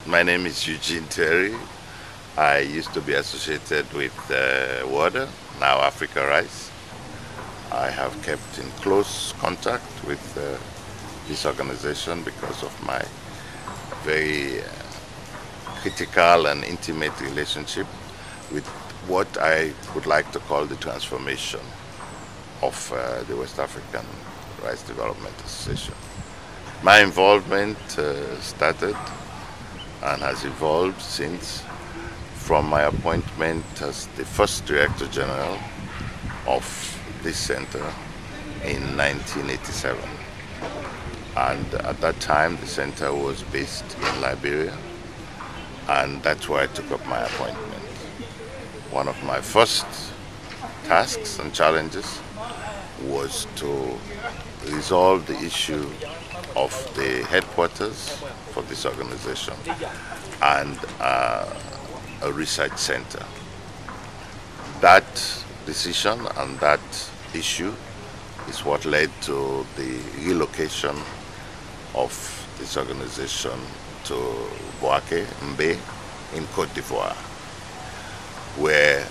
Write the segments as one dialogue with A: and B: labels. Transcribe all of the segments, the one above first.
A: My name is Eugene Terry. I used to be associated with WARDA, now AfricaRice. I have kept in close contact with this organization because of my very critical and intimate relationship with what I would like to call the transformation of the West African Rice Development Association. My involvement started and has evolved since, from my appointment as the first Director General of this center in 1987. And at that time the center was based in Liberia, and that's where I took up my appointment. One of my first tasks and challenges was to resolve the issue of the headquarters for this organization and a research center. That decision and that issue is what led to the relocation of this organization to Boaké, Mbe, in Côte d'Ivoire, where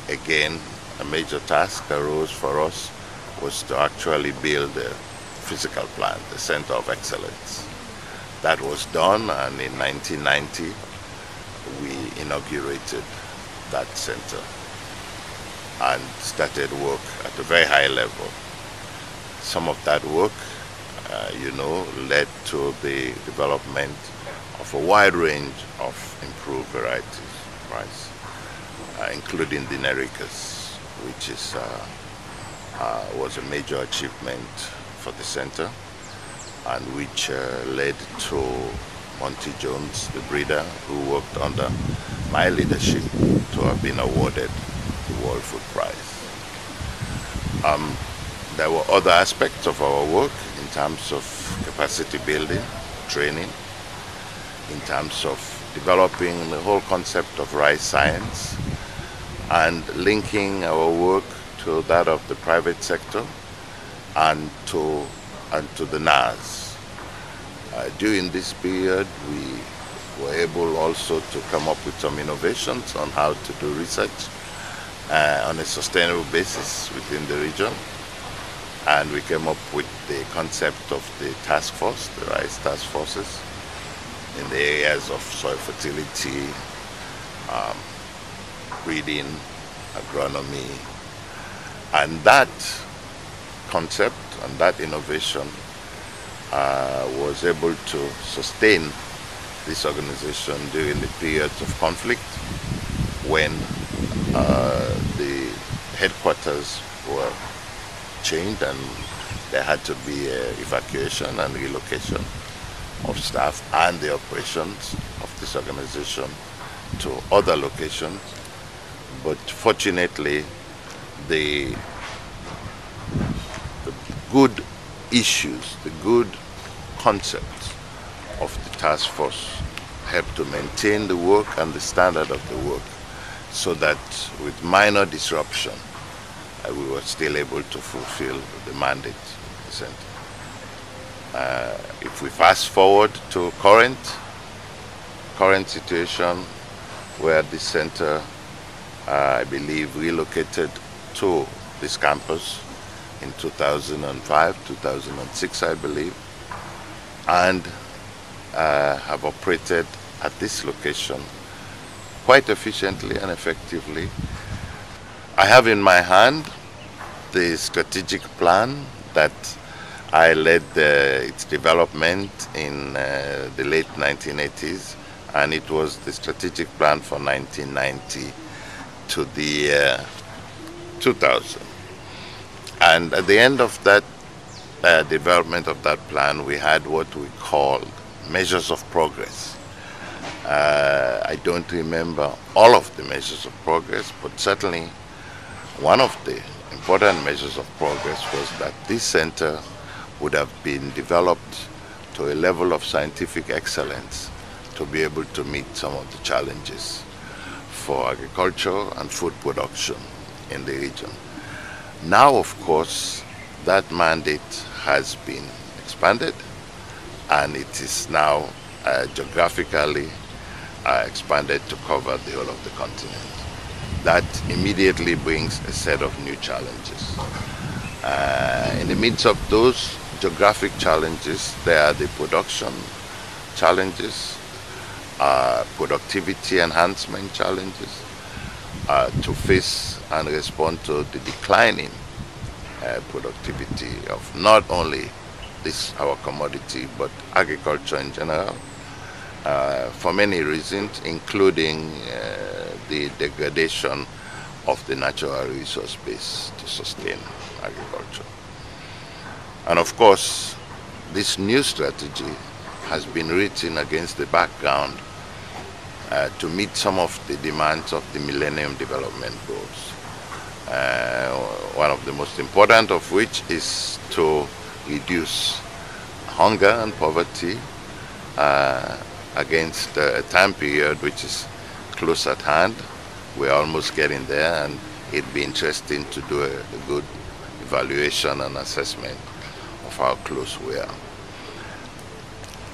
A: again a major task arose for us was to actually build a physical plant, the Center of Excellence. That was done, and in 1990 we inaugurated that center and started work at a very high level. Some of that work, led to the development of a wide range of improved varieties of rice, including the Nericas, which was a major achievement for the center, and which led to Monty Jones, the breeder, who worked under my leadership, to have been awarded the World Food Prize. There were other aspects of our work in terms of capacity building, training, in terms of developing the whole concept of rice science and linking our work to that of the private sector and to the NAS. During this period, we were able also to come up with some innovations on how to do research on a sustainable basis within the region. And we came up with the concept of the task force, the rice task forces, in the areas of soil fertility, breeding, agronomy. And that concept and that innovation was able to sustain this organization during the periods of conflict when the headquarters were changed and there had to be evacuation and relocation of staff and the operations of this organization to other locations. But fortunately, the good issues, the good concepts of the task force helped to maintain the work and the standard of the work, so that with minor disruption we were still able to fulfill the mandate of the center. If we fast forward to current situation, where this center, I believe, relocated to this campus in 2005, 2006, I believe, and have operated at this location quite efficiently and effectively. I have in my hand the strategic plan that I led its development in the late 1980s, and it was the strategic plan for 1990 to the 2000. And at the end of that development of that plan, we had what we called measures of progress. I don't remember all of the measures of progress, but certainly one of the important measures of progress was that this center would have been developed to a level of scientific excellence to be able to meet some of the challenges for agriculture and food production in the region. Now, of course, that mandate has been expanded, and it is now geographically expanded to cover the whole of the continent. That immediately brings a set of new challenges. In the midst of those geographic challenges, there are the production challenges, productivity enhancement challenges, to face and respond to the declining productivity of not only this our commodity but agriculture in general, for many reasons, including the degradation of the natural resource base to sustain agriculture. And of course, this new strategy has been written against the background to meet some of the demands of the Millennium Development Goals. One of the most important of which is to reduce hunger and poverty against a time period which is close at hand. We're almost getting there, and it'd be interesting to do a good evaluation and assessment of how close we are.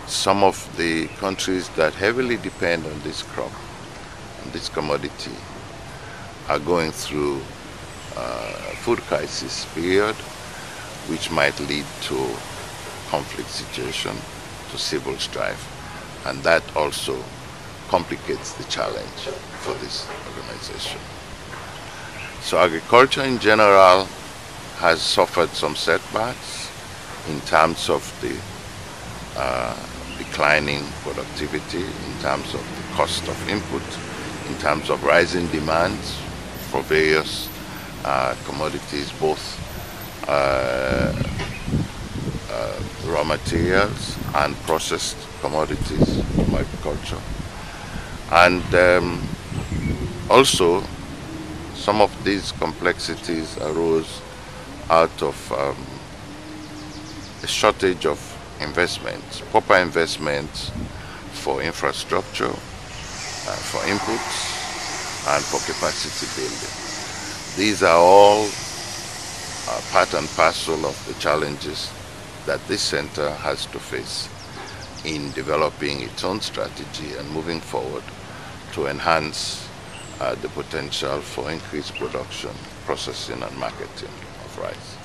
A: Some of the countries that heavily depend on this crop, on this commodity, are going through food crisis period, which might lead to conflict situation, to civil strife, and that also complicates the challenge for this organization. So agriculture in general has suffered some setbacks in terms of the declining productivity, in terms of the cost of input, in terms of rising demands for various commodities, both raw materials and processed commodities from agriculture. And also, some of these complexities arose out of a shortage of investments, proper investments for infrastructure, for inputs, and for capacity building. These are all part and parcel of the challenges that this center has to face in developing its own strategy and moving forward to enhance the potential for increased production, processing, and marketing of rice.